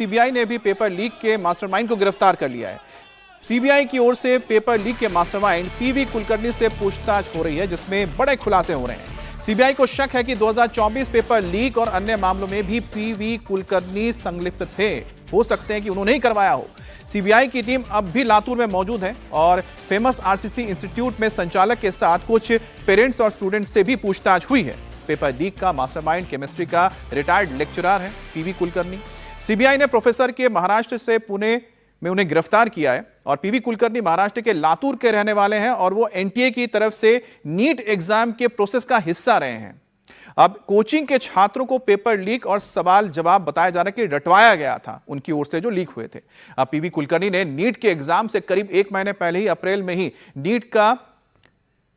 CBI ने भी paper leak के मास्टरमाइंड को गिरफ्तार कर लिया है। सीबीआई की ओर से पेपर लीक के मास्टरमाइंड पीवी कुलकर्णी से पूछताछ हो रही है, जिसमें बड़े खुलासे हो रहे हैं। सीबीआई को शक है कि 2024 पेपर लीक और अन्य मामलों में भी पीवी कुलकर्णी संलिप्त थे। हो सकते हैं कि उन्होंने ही करवाया हो। सीबीआई की टीम अब भी लातूर में मौजूद है और फेमस आरसीसी इंस्टीट्यूट में संचालक के साथ कुछ पेरेंट्स और स्टूडेंट्स से भी पूछताछ हुई है। पेपर लीक का मास्टरमाइंड केमिस्ट्री का रिटायर्ड लेक्चरर है पीवी कुलकर्णी। सीबीआई ने प्रोफेसर के महाराष्ट्र से पुणे में उन्हें गिरफ्तार किया है और पीवी कुलकर्णी महाराष्ट्र के लातूर के रहने वाले हैं और वो एनटीए की तरफ से नीट एग्जाम के प्रोसेस का हिस्सा रहे हैं। अब कोचिंग के छात्रों को पेपर लीक और सवाल जवाब बताया जा रहा है कि रटवाया गया था उनकी ओर से जो लीक हुए थे। अब पीवी कुलकर्णी ने नीट के एग्जाम से करीब 1 महीने पहले ही अप्रैल में ही नीट का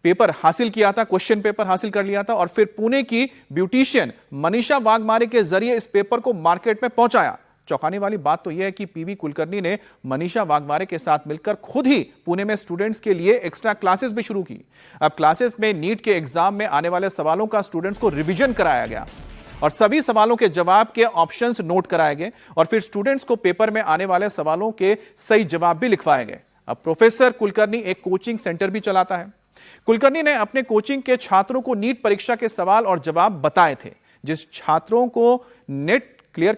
पेपर हासिल किया था, क्वेश्चन पेपर हासिल कर लिया था और फिर पुणे की ब्यूटिशियन मनीषा वाघमारे के जरिए इस पेपर को मार्केट में पहुंचाया। चौंकाने वाली बात तो यह है कि पीवी कुलकर्णी ने मनीषा वाघमारे के साथ मिलकर खुद ही पुणे में स्टूडेंट्स के लिए एक्स्ट्रा क्लासेस भी शुरू की। अब क्लासेस में नीट के एग्जाम में आने वाले सवालों का स्टूडेंट्स को रिवीजन कराया गया और सभी सवालों के जवाब के ऑप्शंस नोट कराए गए और फिर स्टूडेंट्स को पेपर में आने वाले सवालों के सही जवाब भी लिखवाए गए। अब प्रोफेसर कुलकर्णी एक कोचिंग सेंटर भी चलाता है। कुलकर्णी ने अपने कोचिंग के छात्रों को नीट परीक्षा के सवाल और जवाब बताए थे। जिस छात्रों को नीट क्लियर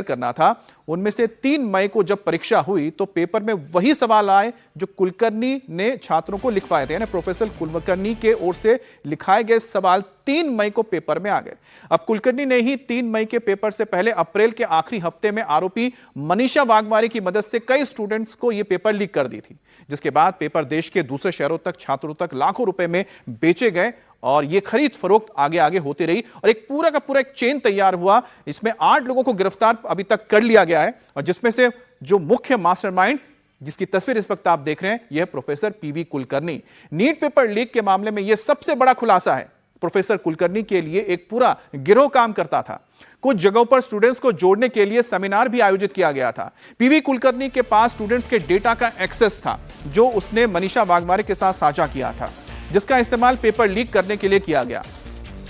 करना था, उनमें से 3 मई को जब परीक्षा हुई तो पेपर में वही सवाल आए जो कुलकर्णी ने छात्रों को लिखवाए थे। यानी प्रोफेसर कुलकर्णी के ओर से लिखाए गए सवाल 3 मई को पेपर में आ गए। अब कुलकर्णी ने ही 3 मई के पेपर से पहले अप्रैल के आखिरी हफ्ते में आरोपी मनीषा वाघमारे की मदद से कई स्टूडेंट्स को यह पेपर लीक कर दी थी, जिसके बाद पेपर देश के दूसरे शहरों तक छात्रों तक लाखों रुपए में बेचे गए और ये खरीद फरोख्त आगे आगे होती रही और एक पूरा का पूरा एक चेन तैयार हुआ। इसमें 8 लोगों को गिरफ्तार अभी तक कर लिया गया है और जिसमें से जो मुख्य मास्टरमाइंड जिसकी तस्वीर इस वक्त आप देख रहे हैं, यह professor PV Kulkarni. NEET paper leak के मामले में यह सबसे बड़ा खुलासा है। प्रोफेसर कुलकर्णी के लिए एक पूरा गिरोह काम करता था। कुछ जगहों पर स्टूडेंट्स को जोड़ने के लिए सेमिनार भी आयोजित किया गया था। पीवी कुलकर्णी के पास स्टूडेंट्स के डेटा का एक्सेस था जो उसने मनीषा वाघमारे के साथ साझा किया था, जिसका इस्तेमाल पेपर लीक करने के लिए किया गया।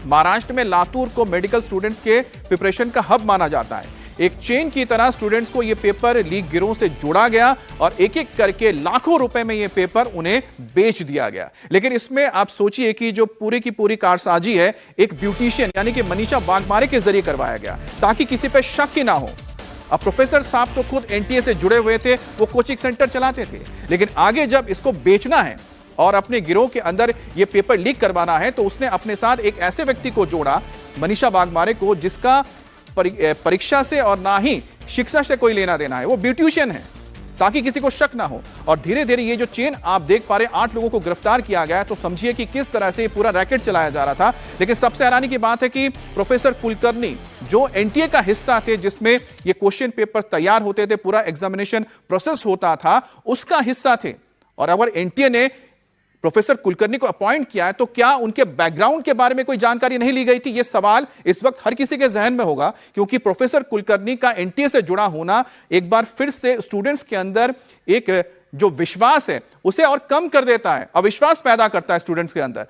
महाराष्ट्र में लातूर को मेडिकल स्टूडेंट्स के प्रिपरेशन का हब माना जाता है। एक चेन की तरह स्टूडेंट्स को यह पेपर लीक गिरोह से जोड़ा गया और एक एक करके लाखों रुपए में यह पेपर उन्हें बेच दिया गया। लेकिन इसमें आप सोचिए कि जो पूरी की पूरी कारसाजी है, एक ब्यूटिशियन यानी कि मनीषा वाघमारे के जरिए करवाया गया ताकि किसी पे शक ही ना हो। अब प्रोफेसर साहब तो खुद एनटीए से जुड़े हुए थे, वो कोचिंग सेंटर चलाते थे, लेकिन आगे जब इसको बेचना है और अपने गिरोह के अंदर यह पेपर लीक करवाना है तो उसने अपने साथ एक ऐसे व्यक्ति को जोड़ा, मनीषा वाघमारे को, जिसका परीक्षा से और ना ही शिक्षा से कोई लेना देना है। वो ब्यूटिशियन है, ताकि किसी को शक ना हो। और धीरे धीरे ये जो चेन आप देख पा रहे हैं, 8 लोगों को गिरफ्तार किया गया है। तो समझिए कि किस तरह से पूरा रैकेट चलाया जा रहा था। लेकिन सबसे हैरानी की बात है कि प्रोफेसर कुलकर्णी जो एनटीए का हिस्सा थे, जिसमें ये क्वेश्चन पेपर तैयार होते थे, पूरा एग्जामिनेशन प्रोसेस होता था, उसका हिस्सा थे। और अगर एनटीए ने प्रोफेसर कुलकर्णी को अपॉइंट किया है तो क्या उनके बैकग्राउंड के बारे में कोई जानकारी नहीं ली गई थी? यह सवाल इस वक्त हर किसी के जहन में होगा, क्योंकि प्रोफेसर कुलकर्णी का एनटीए से जुड़ा होना एक बार फिर से स्टूडेंट्स के अंदर एक जो विश्वास है उसे और कम कर देता है, अविश्वास पैदा करता है स्टूडेंट्स के अंदर।